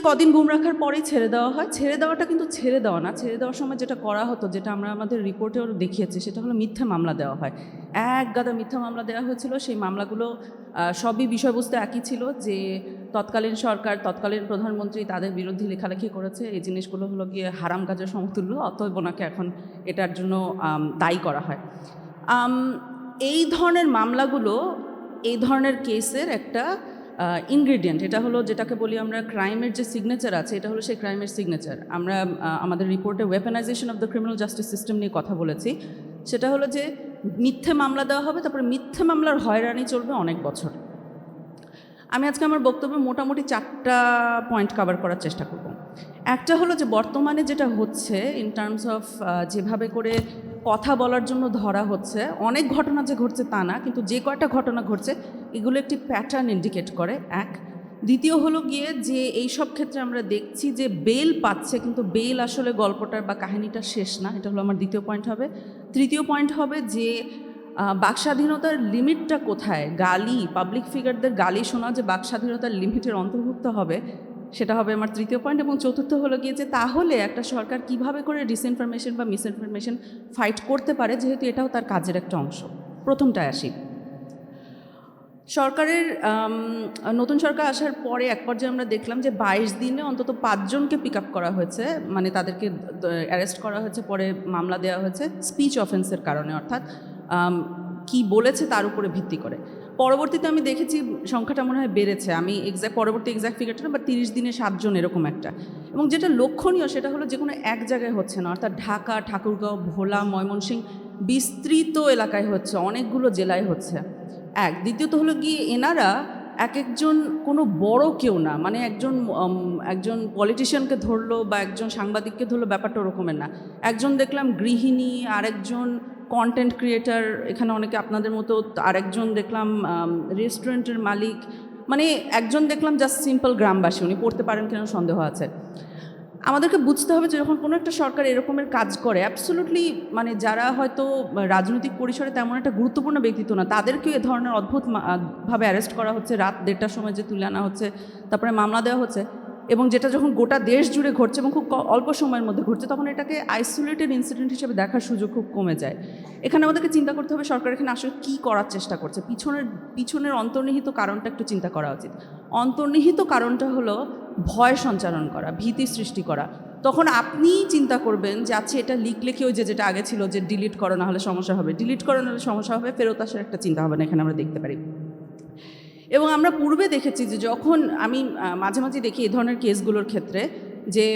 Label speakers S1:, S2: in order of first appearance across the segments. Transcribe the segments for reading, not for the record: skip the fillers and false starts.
S1: কদিন গুম রাখার পরেই ছেড়ে দেওয়া হয়। ছেড়ে দেওয়াটা কিন্তু ছেড়ে দেওয়া না, ছেড়ে দেওয়ার সময় যেটা করা হতো, যেটা আমরা আমাদের রিপোর্টেও দেখিয়েছি, সেটা হলো মিথ্যা মামলা দেওয়া হয়। এক গাদা মিথ্যা মামলা দেওয়া হয়েছিল। সেই মামলাগুলো সবই বিষয়বস্তু একই ছিল, যে তৎকালীন সরকার, তৎকালীন প্রধানমন্ত্রী তাদের বিরুদ্ধে লেখালেখি করেছে। এই জিনিসগুলো হলো গিয়ে হারাম কাজের সমতুল্য, অতএব ওনাকে এখন এটার জন্য দায়ী করা হয়। এই ধরনের মামলাগুলো, এই ধরনের কেসের একটা ইনগ্রেডিয়েন্ট, এটা হলো যেটাকে বলি আমরা ক্রাইমের যে সিগনেচার আছে, এটা হলো সেই ক্রাইমের সিগনেচার। আমরা আমাদের রিপোর্টে weaponisation of the criminal justice system নিয়ে কথা বলেছি। সেটা হলো যে মিথ্যে মামলা দেওয়া হবে, তারপরে মিথ্যে মামলার হয়রানি চলবে অনেক বছর। আমি আজকে আমার বক্তব্যে মোটামুটি 4টা পয়েন্ট কভার করার চেষ্টা করব। একটা হলো যে বর্তমানে যেটা হচ্ছে ইন টার্মস অফ যেভাবে করে কথা বলার জন্য ধরা হচ্ছে, অনেক ঘটনা যে ঘটছে তা না, কিন্তু যে কয়টা ঘটনা ঘটছে এগুলো একটি প্যাটার্ন ইন্ডিকেট করে। এক। দ্বিতীয় হলো গিয়ে যে এই সব ক্ষেত্রে আমরা দেখছি যে বেল পাচ্ছে, কিন্তু বেল আসলে গল্পটার বা কাহিনীটা শেষ না। এটা হলো আমার দ্বিতীয় পয়েন্ট হবে। তৃতীয় পয়েন্ট হবে যে বাকস্বাধীনতার লিমিটটা কোথায়। গালি, পাবলিক ফিগারদের গালি শোনা যে বাকস্বাধীনতার লিমিটের অন্তর্ভুক্ত হবে, সেটা হবে আমার তৃতীয় পয়েন্ট। এবং চতুর্থ হলো গিয়ে যে তাহলে একটা সরকার কিভাবে করে ডিসইনফরমেশন বা মিসইনফরমেশন ফাইট করতে পারে, যেহেতু এটাও তার কাজের একটা অংশ। প্রথমটায় আসি। সরকারের নতুন সরকার আসার পরে এক পর্যায়ে আমরা দেখলাম যে 22 দিনে অন্তত 5 জনকে পিক আপ করা হয়েছে, মানে তাদেরকে অ্যারেস্ট করা হয়েছে, পরে মামলা দেওয়া হয়েছে স্পিচ অফেন্সের কারণে, অর্থাৎ কি বলেছে তার উপরে ভিত্তি করে। পরবর্তীতে আমি দেখেছি সংখ্যাটা মনে হয় বেড়েছে, আমি পরবর্তী এক্সাক্ট ফিগারটা না, বা 30 দিনে 7 জন এরকম একটা। এবং যেটা লক্ষণীয় সেটা হলো যে কোনো এক জায়গায় হচ্ছে না, অর্থাৎ ঢাকা, ঠাকুরগাঁও, ভোলা, ময়মনসিংহ বিস্তৃত এলাকায় হচ্ছে, অনেকগুলো জেলায় হচ্ছে। এক। দ্বিতীয়ত হলো গিয়ে এনারা এক একজন কোনো বড় কেউ না, মানে একজন পলিটিশিয়ানকে ধরলো বা একজন সাংবাদিককে ধরলো, ব্যাপারটা ওরকমের না। একজন দেখলাম গৃহিণী, আরেকজন কন্টেন্ট ক্রিয়েটার, এখানে অনেকে আপনাদের মতো, আরেকজন দেখলাম রেস্টুরেন্টের মালিক, মানে একজন দেখলাম জাস্ট সিম্পল গ্রামবাসী, উনি পড়তে পারেন কিনা সন্দেহ আছে। আমাদেরকে বুঝতে হবে যে যখন কোনো একটা সরকার এরকমের কাজ করে, অ্যাবসোলুটলি মানে যারা হয়তো রাজনৈতিক পরিসরে তেমন একটা গুরুত্বপূর্ণ ব্যক্তিত্ব না, তাদেরকেও এ ধরনের অদ্ভুত ভাবে অ্যারেস্ট করা হচ্ছে, রাত 1:30টার সময় যে তুলে আনা হচ্ছে, তারপরে মামলা দেওয়া হচ্ছে, এবং যেটা যখন গোটা দেশ জুড়ে ঘটছে এবং খুব অল্প সময়ের মধ্যে ঘটছে, তখন এটাকে আইসোলেটেড ইনসিডেন্ট হিসেবে দেখার সুযোগ খুব কমে যায়। এখানে আমাদেরকে চিন্তা করতে হবে সরকার এখানে আসলে কী করার চেষ্টা করছে, পিছনের অন্তর্নিহিত কারণটা একটু চিন্তা করা উচিত। অন্তর্নিহিত কারণটা হলো ভয় সঞ্চারণ করা, ভীতি সৃষ্টি করা। তখন আপনি চিন্তা করবেন যে আচ্ছা এটা লিখলে কেউ যেটা আগে ছিল যে ডিলিট করো, না হলে সমস্যা হবে, ডিলিট করো না হলে সমস্যা হবে, ফেরত আসার একটা চিন্তা হবে না, এখানে আমরা দেখতে পারি। এবং আমরা পূর্বে দেখেছি যে যখন আমি মাঝে মাঝে দেখি এই ধরনের কেসগুলোর ক্ষেত্রে যে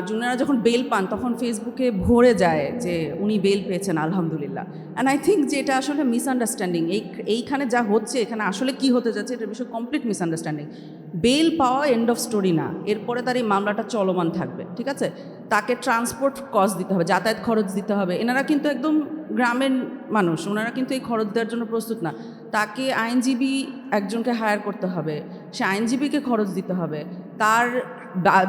S1: জুনিয়ররা যখন বেল পান তখন ফেসবুকে ভরে যায় যে উনি বেল পেয়েছেন আলহামদুলিল্লাহ। অ্যান্ড আই থিঙ্ক যে এটা আসলে মিসআন্ডারস্ট্যান্ডিং। এইখানে যা হচ্ছে, এখানে আসলে কি হতে যাচ্ছে, এটার বিষয়ে কমপ্লিট মিসআন্ডারস্ট্যান্ডিং। বেল পাওয়া এন্ড অফ স্টোরি না, এরপরে তার এই মামলাটা চলমান থাকবে, ঠিক আছে। তাকে ট্রান্সপোর্ট কস্ট দিতে হবে, যাতায়াত খরচ দিতে হবে। এনারা কিন্তু একদম গ্রামের মানুষ, ওনারা কিন্তু এই খরচ দেওয়ার জন্য প্রস্তুত না। তাকে আইনজীবী একজনকে হায়ার করতে হবে, সে আইনজীবীকে খরচ দিতে হবে, তার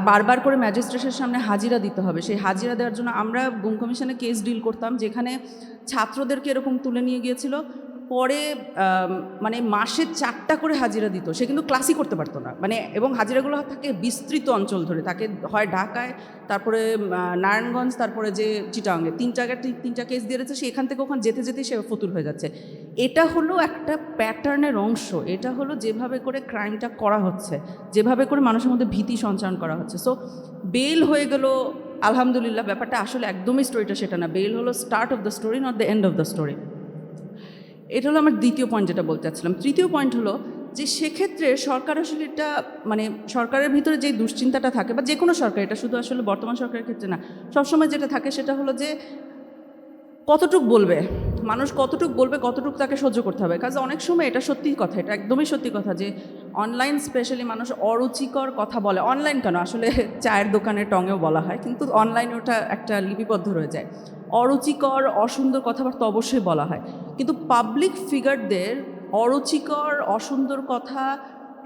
S1: বারবার করে ম্যাজিস্ট্রেটের সামনে হাজিরা দিতে হবে। সেই হাজিরা দেওয়ার জন্য আমরা গুম কমিশনে কেস ডিল করতাম, যেখানে ছাত্রদেরকে এরকম তুলে নিয়ে গিয়েছিল, পরে মানে মাসে 4টা করে হাজিরা দিত, সে কিন্তু ক্লাসই করতে পারতো না, মানে। এবং হাজিরাগুলো থাকে বিস্তৃত অঞ্চল ধরে, তাকে হয় ঢাকায়, তারপরে নারায়ণগঞ্জ, তারপরে যে চিটাগাঙে, 3টা কেস দিয়েছে, সে এখান থেকে ওখানে যেতে যেতেই সে ফতুর হয়ে যাচ্ছে। এটা হলো একটা প্যাটার্নের অংশ, এটা হলো যেভাবে করে ক্রাইমটা করা হচ্ছে, যেভাবে করে মানুষের মধ্যে ভীতি সঞ্চারণ করা হচ্ছে। সো বেল হয়ে গেল আলহামদুলিল্লাহ, ব্যাপারটা আসলে একদমই স্টোরিটা সেটা না। বেল হলো start of the story, not the end of the story. এটা হলো আমার দ্বিতীয় পয়েন্ট, যেটা বলতে চাচ্ছিলাম। তৃতীয় পয়েন্ট হলো যে সেক্ষেত্রে সরকার আসলে এটা, মানে সরকারের ভিতরে যে দুশ্চিন্তাটা থাকে, বা যে কোনো সরকার, এটা শুধু আসলে বর্তমান সরকারের ক্ষেত্রে না, সবসময় যেটা থাকে সেটা হলো যে কতটুক বলবে মানুষ, কতটুক বলবে, কতটুক তাকে সহ্য করতে হবে। কাজে অনেক সময় এটা সত্যি কথা, এটা একদমই সত্যি কথা যে অনলাইন স্পেশালি মানুষ অরুচিকর কথা বলে। অনলাইন কেন, আসলে চায়ের দোকানে টঙেও বলা হয়, কিন্তু অনলাইনে ওটা একটা লিপিবদ্ধ রয়ে যায়। অরুচিকর, অসুন্দর কথাবার্তা অবশ্যই বলা হয়, কিন্তু পাবলিক ফিগারদের অরুচিকর, অসুন্দর কথা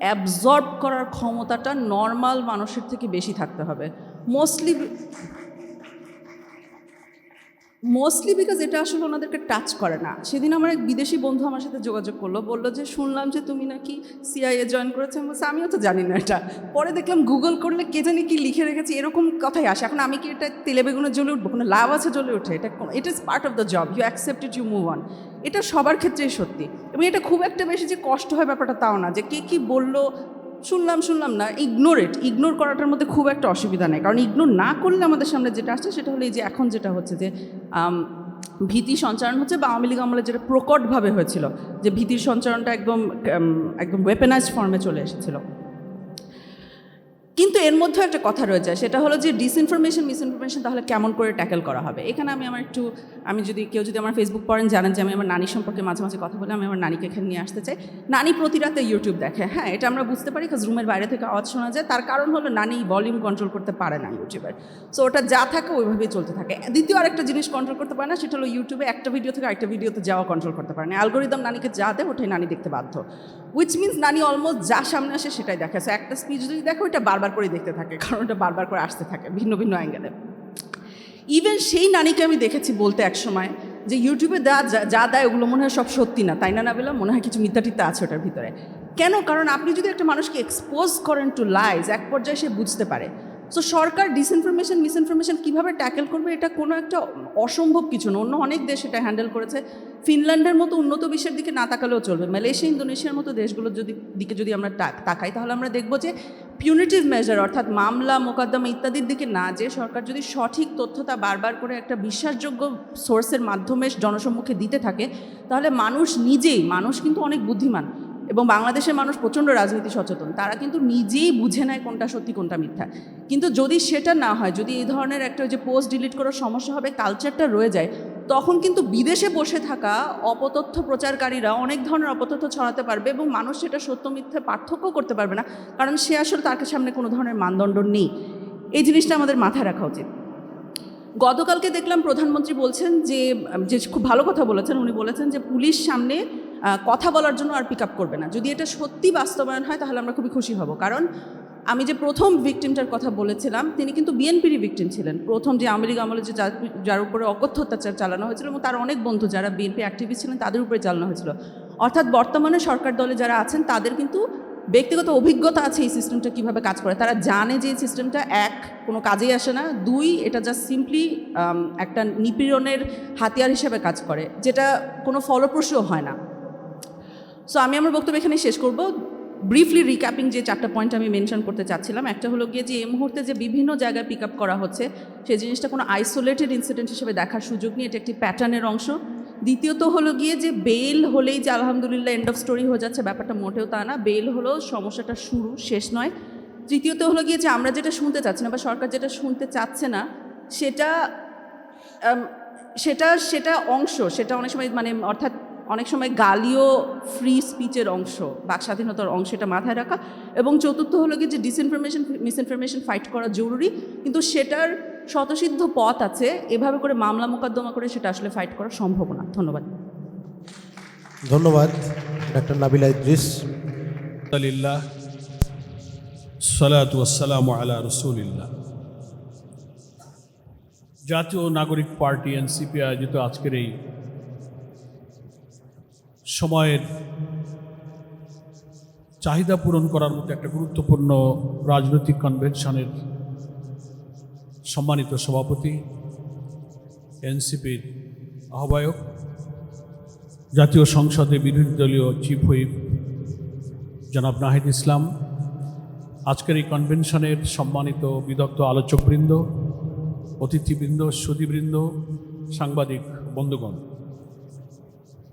S1: অ্যাবজর্ব করার ক্ষমতাটা নর্মাল মানুষের থেকে বেশি থাকতে হবে। মোস্টলি মোস্টলি বিকজ এটা আসলে ওনাদেরকে টাচ করে না। সেদিন আমার এক বিদেশি বন্ধু আমার সাথে যোগাযোগ করলো, বললো যে শুনলাম যে তুমি নাকি সিআইএ জয়েন করেছো। আমি বলছি আমিও তো জানি না এটা। পরে দেখলাম গুগল করলে কে জানি কি লিখে রেখেছি, এরকম কথাই আসে। এখন আমি কি এটা তেলে বেগুনে জ্বলে উঠবো? কোনো লাভ আছে জ্বলে ওঠে? It is part of the job, you accept it, you move on. এটা সবার ক্ষেত্রেই সত্যি। এবং এটা খুব একটা বেশি যে কষ্ট হয় ব্যাপারটা তাও না, যে কে কী বললো শুনলাম না, ইগনোর করাটার মধ্যে খুব একটা অসুবিধা নেই। কারণ ইগনোর না করলে আমাদের সামনে যেটা আসছে সেটা হলো এই যে এখন যেটা হচ্ছে যে ভীতি সঞ্চারণ হচ্ছে, বা আওয়ামী লীগ আমলে যেটা প্রকটভাবে হয়েছিল, যে ভীতির সঞ্চারণটা একদম ওয়েপেনাইজড ফর্মে চলে এসেছিল। কিন্তু এর মধ্যেও একটা কথা রয়ে যায়, সেটা হলো যে মিসইনফরমেশন তাহলে কেমন করে ট্যাকেল করা হবে। এখানে কেউ যদি আমার ফেসবুক পড়েন জানেন যে আমি আমার নানি সম্পর্কে মাঝে মাঝে কথা বলে, আমি আমার নানিকে এখানে নিয়ে আসতে চাই। নানি প্রতি রাতে ইউটিউব দেখে, হ্যাঁ এটা আমরা বুঝতে পারি, কাজ রুমের বাইরে থেকে আওয়াজ শোনা যায়। তার কারণ হলো নানি ভলিউম কন্ট্রোল করতে পারে না ইউটিউবের, সো ওটা যা থাকে ওইভাবেই চলতে থাকে। দ্বিতীয় আরেকটা জিনিস কন্ট্রোল করতে পারে না, সেটা হলো ইউটিউবে একটা ভিডিও থেকে আরেকটা ভিডিওতে যাওয়া কন্ট্রোল করতে পারে না। অ্যালগোরিদম নানিকে যা দেয় ওটাই নানি দেখতে বাধ্য, উইচ মিনস নানি অলমোস্ট যা সামনে আসে সেটাই দেখে। সো একটা স্পিচ যদি দেখো ওইটা বারবার করে দেখতে থাকে, কারণ ওটা বারবার করে আসতে থাকে ভিন্ন ভিন্ন অ্যাঙ্গেলে। ইভেন সেই নানিকে আমি দেখেছি বলতে এক সময় যে ইউটিউবে যা দেয় ওগুলো মনে হয় সব সত্যি না, তাই না নাবিলা? মনে হয় কিছু মিথ্যা টিথ্যা আছে ওটার ভিতরে। কেন? কারণ আপনি যদি একটা মানুষকে এক্সপোজ করেন টু লাইজ, এক পর্যায়ে সে বুঝতে পারে। সো সরকার মিসইনফরমেশন কীভাবে ট্যাকেল করবে, এটা কোনো একটা অসম্ভব কিছু না। অন্য অনেক দেশ এটা হ্যান্ডেল করেছে। ফিনল্যান্ডের মতো উন্নত বিশ্বের দিকে না তাকালেও চলবে, মালয়েশিয়া ইন্দোনেশিয়ার মতো দেশগুলোর দিকে যদি আমরা তাকাই, তাহলে আমরা দেখব যে পিউনিটিভ মেজার অর্থাৎ মামলা মোকদ্দমা ইত্যাদির দিকে না, যে সরকার যদি সঠিক তথ্যটা বারবার করে একটা বিশ্বাসযোগ্য সোর্সের মাধ্যমে জনসম্মুখে দিতে থাকে, তাহলে মানুষ কিন্তু অনেক বুদ্ধিমান, এবং বাংলাদেশের মানুষ প্রচণ্ড রাজনীতি সচেতন, তারা কিন্তু নিজেই বুঝে নেয় কোনটা সত্যি কোনটা মিথ্যা। কিন্তু যদি সেটা না হয়, যদি এই ধরনের একটা যে পোস্ট ডিলিট করার সমস্যা হবে কালচারটা রয়ে যায়, তখন কিন্তু বিদেশে বসে থাকা অপতথ্য প্রচারকারীরা অনেক ধরনের অপতথ্য ছড়াতে পারবে, এবং মানুষ সেটা সত্য মিথ্যে পার্থক্য করতে পারবে না, কারণ সে আসলে তার সামনে কোনো ধরনের মানদণ্ড নেই। এই জিনিসটা আমাদের মাথায় রাখা উচিত। গতকালকে দেখলাম প্রধানমন্ত্রী বলছেন যে খুব ভালো কথা বলেছেন, উনি বলেছেন যে পুলিশ সামনে কথা বলার জন্য আর পিক আপ করবে না। যদি এটা সত্যি বাস্তবায়ন হয় তাহলে আমরা খুবই খুশি হব, কারণ আমি যে প্রথম ভিকটিমটার কথা বলেছিলাম তিনি কিন্তু বিএনপিরই ভিকটিম ছিলেন। প্রথম যে আওয়ামী লীগ আমলে যে যার উপরে অকথ্য অত্যাচার চালানো হয়েছিল, এবং তার অনেক বন্ধু যারা বিএনপি অ্যাক্টিভিস্ট ছিলেন তাদের উপরে চালানো হয়েছিল। অর্থাৎ বর্তমানে সরকার দলে যারা আছেন তাদের কিন্তু ব্যক্তিগত অভিজ্ঞতা আছে এই সিস্টেমটা কীভাবে কাজ করে। তারা জানে যে এই সিস্টেমটা এক, কোনো কাজেই আসে না, দুই, এটা জাস্ট সিম্পলি একটা নিপীড়নের হাতিয়ার হিসেবে কাজ করে, যেটা কোনো ফলপ্রসূও হয় না। সো আমি আমার বক্তব্য এখানে শেষ করব। ব্রিফলি রিক্যাপিং যে 4টা পয়েন্ট আমি মেনশন করতে চাচ্ছিলাম, একটা হলো গিয়ে যে এই মুহূর্তে যে বিভিন্ন জায়গায় পিক আপ করা হচ্ছে সেই জিনিসটা কোনো আইসোলেটেড ইনসিডেন্ট হিসেবে দেখার সুযোগ নিয়ে, এটা একটি প্যাটার্নের অংশ। দ্বিতীয়ত হলো গিয়ে যে বেল হলেই যে আলহামদুলিল্লাহ এন্ড অফ স্টোরি হয়ে যাচ্ছে, ব্যাপারটা মোটেও তা না। বেল হলো সমস্যাটা শুরু, শেষ নয়। তৃতীয়ত হলো গিয়ে যে আমরা যেটা শুনতে চাচ্ছি না বা সরকার যেটা শুনতে চাচ্ছে না সেটা অংশ, সেটা অনেক সময় অর্থাৎ অনেক সময় গালিও ফ্রি স্পিচের অংশ, বাক স্বাধীনতার অংশ, এটা মাথায় রাখা। এবং চতুর্থ হলো কি যে মিসইনফরমেশন ফাইট করা জরুরি, কিন্তু সেটার স্বতঃসিদ্ধ পথ আছে, এভাবে করে মামলা মোকদ্দমা করে সেটা আসলে ফাইট করা সম্ভব না। ধন্যবাদ।
S2: ধন্যবাদ ডক্টর নাবিলা ইদ্রিস।
S3: আলহামদুলিল্লাহ, সালাতু ওয়াসসালামু আলা রাসূলিল্লাহ। জাতীয় নাগরিক পার্টি এনসিপি আয়োজিত আজকের এই সময়ের চাহিদা পূরণ করার মতো একটা গুরুত্বপূর্ণ রাজনৈতিক কনভেনশনের সম্মানিত সভাপতি, এনসিপির আহ্বায়ক, জাতীয় সংসদে বিরোধী দলীয় চিফ হুইপ জনাব নাহিদ ইসলাম, আজকের এই কনভেনশনের সম্মানিত বিদগ্ধ আলোচকবৃন্দ, অতিথিবৃন্দ, সুধীবৃন্দ, সাংবাদিক বন্ধুগণ,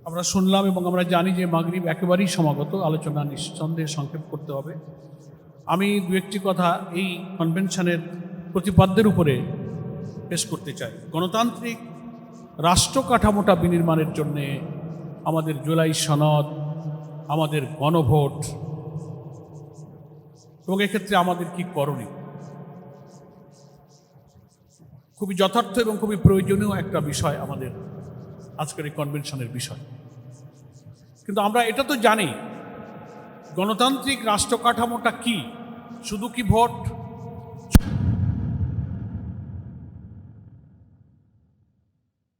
S3: আমরা শুনলাম এবং আমরা জানি যে মাগরিব একেবারেই সমাগত, আলোচনা নিঃসন্দেহে সংক্ষেপ করতে হবে। আমি দু একটি কথা এই কনভেনশনের প্রতিপাদ্যের উপরে পেশ করতে চাই। গণতান্ত্রিক রাষ্ট্র কাঠামোটা বিনির্মাণের জন্যে আমাদের জুলাই সনদ, আমাদের গণভোট, এবং এক্ষেত্রে আমাদের কি করণীয়, খুবই যথার্থ এবং খুবই প্রয়োজনীয় একটা বিষয় আমাদের আজকের এই কনভেনশনের বিষয়। কিন্তু আমরা এটা তো জানি গণতান্ত্রিক রাষ্ট্র কাঠামোটা কি, শুধু কি ভোট,